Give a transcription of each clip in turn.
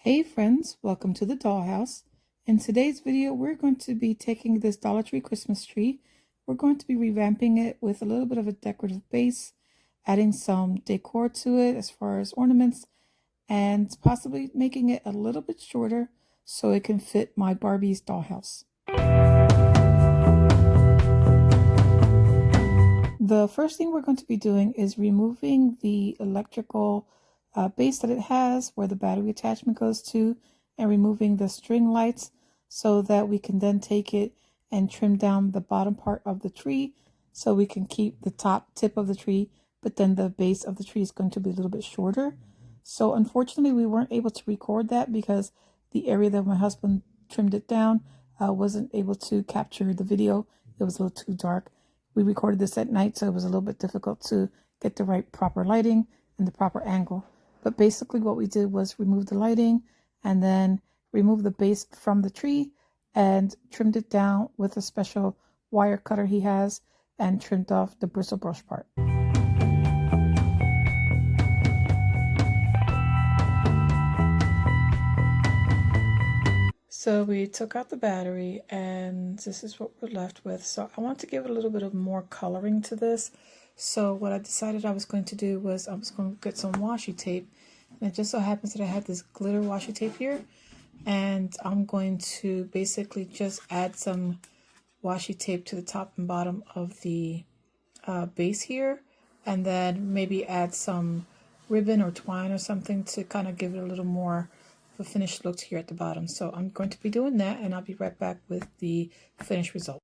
Hey friends, welcome to the Dollhouse. In today's video, we're going to be taking this Dollar Tree Christmas tree. We're going to be revamping it with a little bit of a decorative base, adding some decor to it as far as ornaments, and possibly making it a little bit shorter so it can fit my Barbie's dollhouse. The first thing we're going to be doing is removing the electrical base that it has where the battery attachment goes to, and removing the string lights so that we can then take it and trim down the bottom part of the tree so we can keep the top tip of the tree, but then the base of the tree is going to be a little bit shorter. So unfortunately we weren't able to record that because the area that my husband trimmed it down wasn't able to capture the video. It was a little too dark. We recorded this at night, so it was a little bit difficult to get the right proper lighting and the proper angle. But basically what we did was remove the lighting and then remove the base from the tree and trimmed it down with a special wire cutter he has and trimmed off the bristle brush part. So we took out the battery and this is what we're left with. So I want to give a little bit of more coloring to this. So what I decided I was going to do was I was going to get some washi tape. And it just so happens that I had this glitter washi tape here. And I'm going to basically just add some washi tape to the top and bottom of the base here. And then maybe add some ribbon or twine or something to kind of give it a little more of a finished look here at the bottom. So I'm going to be doing that and I'll be right back with the finished result.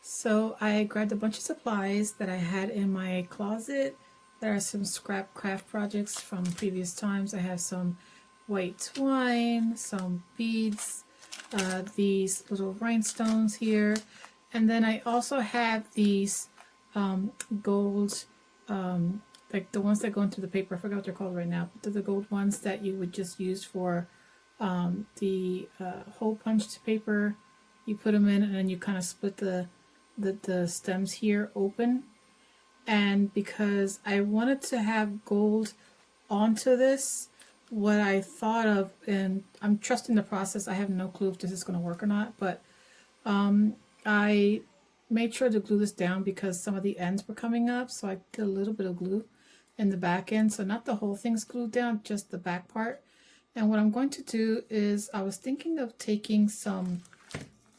So I grabbed a bunch of supplies that I had in my closet. There are some scrap craft projects from previous times. I have some white twine, some beads, these little rhinestones here. And then I also have these gold, like the ones that go into the paper. I forgot what they're called right now. But they're the gold ones that you would just use for the hole punched paper. You put them in and then you kind of split the stems here open. And because I wanted to have gold onto this, what I thought of, and I'm trusting the process, I have no clue if this is going to work or not, but I made sure to glue this down because some of the ends were coming up, so I did a little bit of glue in the back end, so not the whole thing's glued down, just the back part. And what I'm going to do is I was thinking of taking some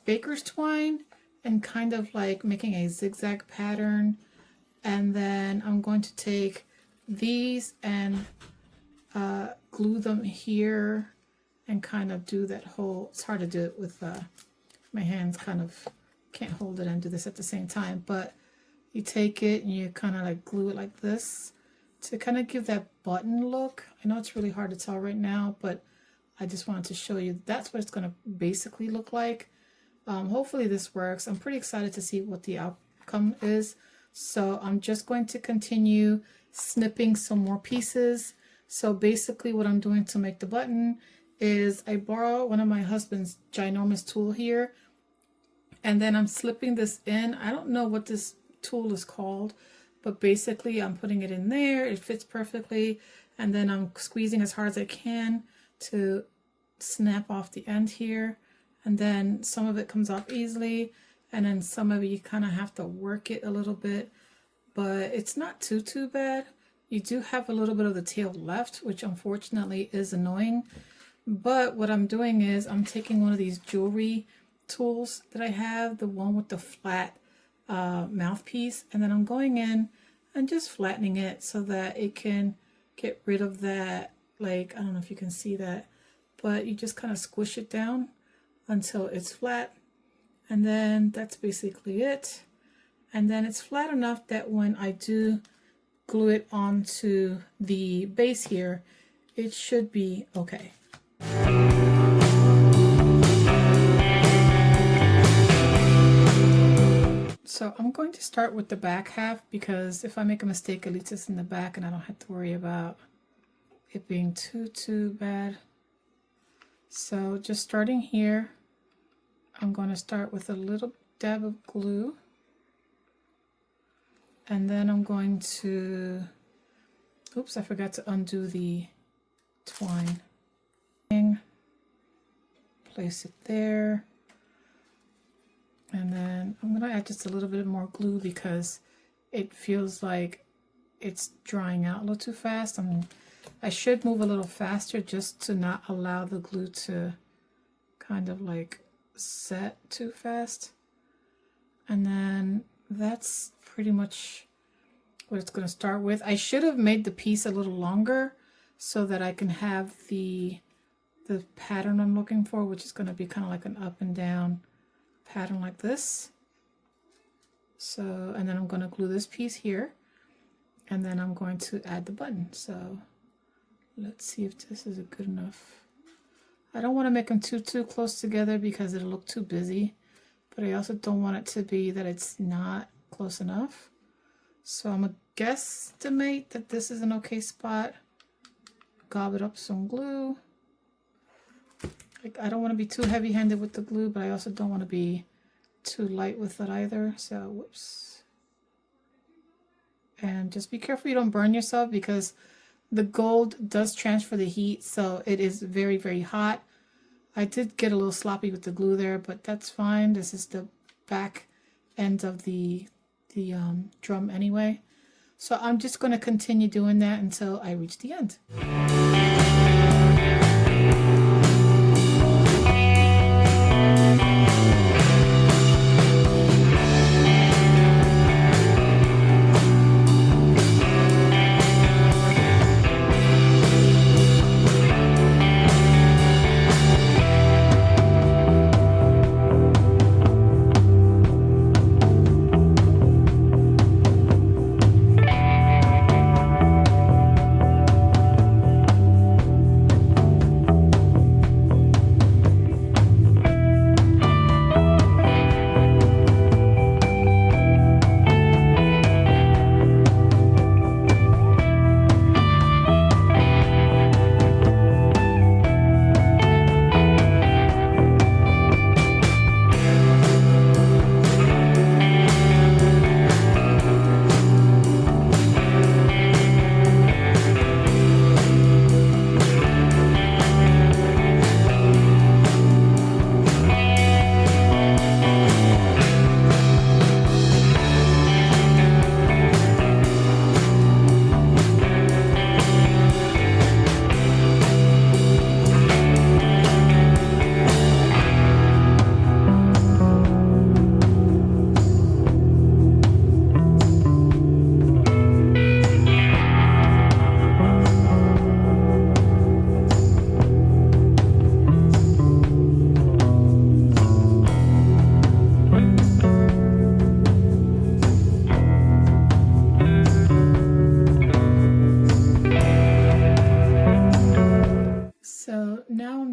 baker's twine and kind of like making a zigzag pattern, and then I'm going to take these and glue them here and kind of do that whole, it's hard to do it with my hands, kind of can't hold it and do this at the same time, but you take it and you kind of like glue it like this to kind of give that button look. I know it's really hard to tell right now, but I just wanted to show you that's what it's going to basically look like. Hopefully this works. I'm pretty excited to see what the outcome is. So I'm just going to continue snipping some more pieces. So basically what I'm doing to make the button is I borrow one of my husband's ginormous tool here, and then I'm slipping this in. I don't know what this tool is called, but basically I'm putting it in there. It fits perfectly, and then I'm squeezing as hard as I can to snap off the end here. And then some of it comes off easily, and then some of it you kind of have to work it a little bit, but it's not too bad. You do have a little bit of the tail left, which unfortunately is annoying. But what I'm doing is I'm taking one of these jewelry tools that I have, the one with the flat mouthpiece, and then I'm going in and just flattening it so that it can get rid of that, like, I don't know if you can see that, but you just kind of squish it down until it's flat, and then that's basically it. And then it's flat enough that when I do glue it onto the base here, it should be okay. going to start with the back half because if I make a mistake, at least it's in the back and I don't have to worry about it being too bad. So just starting here, I'm going to start with a little dab of glue. And then I'm going to, oops, I forgot to undo the twine. Place it there. And then I'm going to add just a little bit more glue because it feels like it's drying out a little too fast. I should move a little faster just to not allow the glue to kind of like set too fast. And then that's pretty much what it's going to start with. I should have made the piece a little longer so that I can have the pattern I'm looking for, which is going to be kind of like an up and down pattern like this. So, and then I'm going to glue this piece here, and then I'm going to add the button. So let's see if this is good enough. I don't want to make them too close together because it'll look too busy, but I also don't want it to be that it's not close enough. So I'm gonna guesstimate that this is an okay spot. Gob it up some glue. I don't want to be too heavy-handed with the glue, but I also don't want to be too light with it either. So, whoops. And just be careful you don't burn yourself because the gold does transfer the heat, so it is very, very hot. I did get a little sloppy with the glue there, but that's fine. This is the back end of the drum anyway. So I'm just going to continue doing that until I reach the end.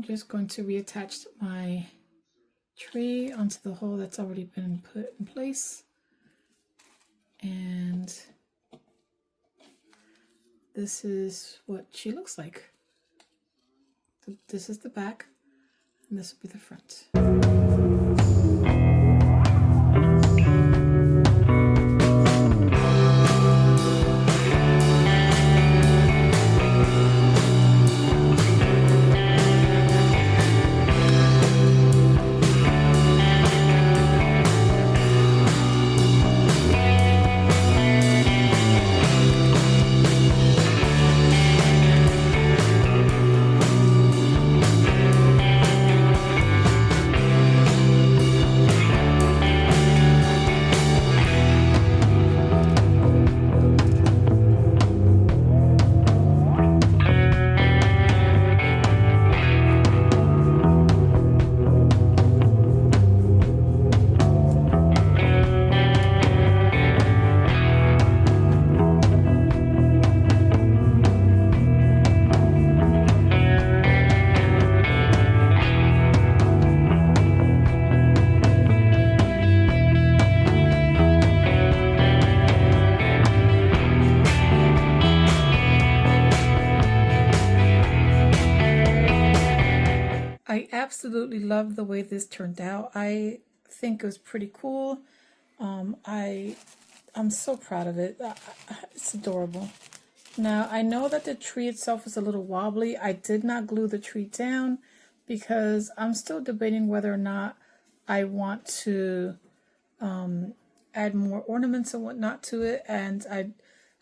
Just going to reattach my tree onto the hole that's already been put in place, and this is what she looks like. This is the back and this will be the front. I absolutely love the way this turned out. I think it was pretty cool. I'm so proud of it. It's adorable. Now, I know that the tree itself is a little wobbly. I did not glue the tree down because I'm still debating whether or not I want to add more ornaments and whatnot to it. And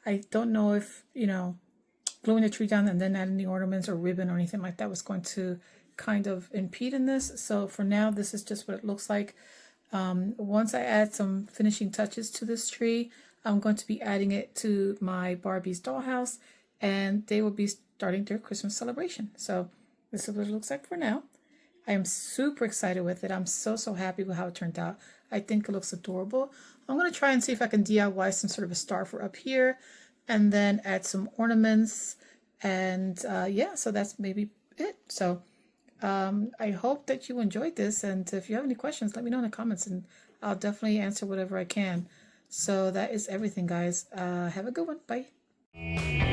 I don't know if, gluing the tree down and then adding the ornaments or ribbon or anything like that was going to kind of impede in this. So for now, this is just what it looks like. Once I add some finishing touches to this tree, I'm going to be adding it to my Barbie's dollhouse, and they will be starting their Christmas celebration. So this is what it looks like for now. I am super excited with it. I'm so happy with how it turned out. I think it looks adorable. I'm going to try and see if I can DIY some sort of a star for up here, and then add some ornaments. And yeah, so that's maybe it. So I hope that you enjoyed this, and if you have any questions, let me know in the comments, and I'll definitely answer whatever I can. So that is everything, guys. Have a good one. Bye.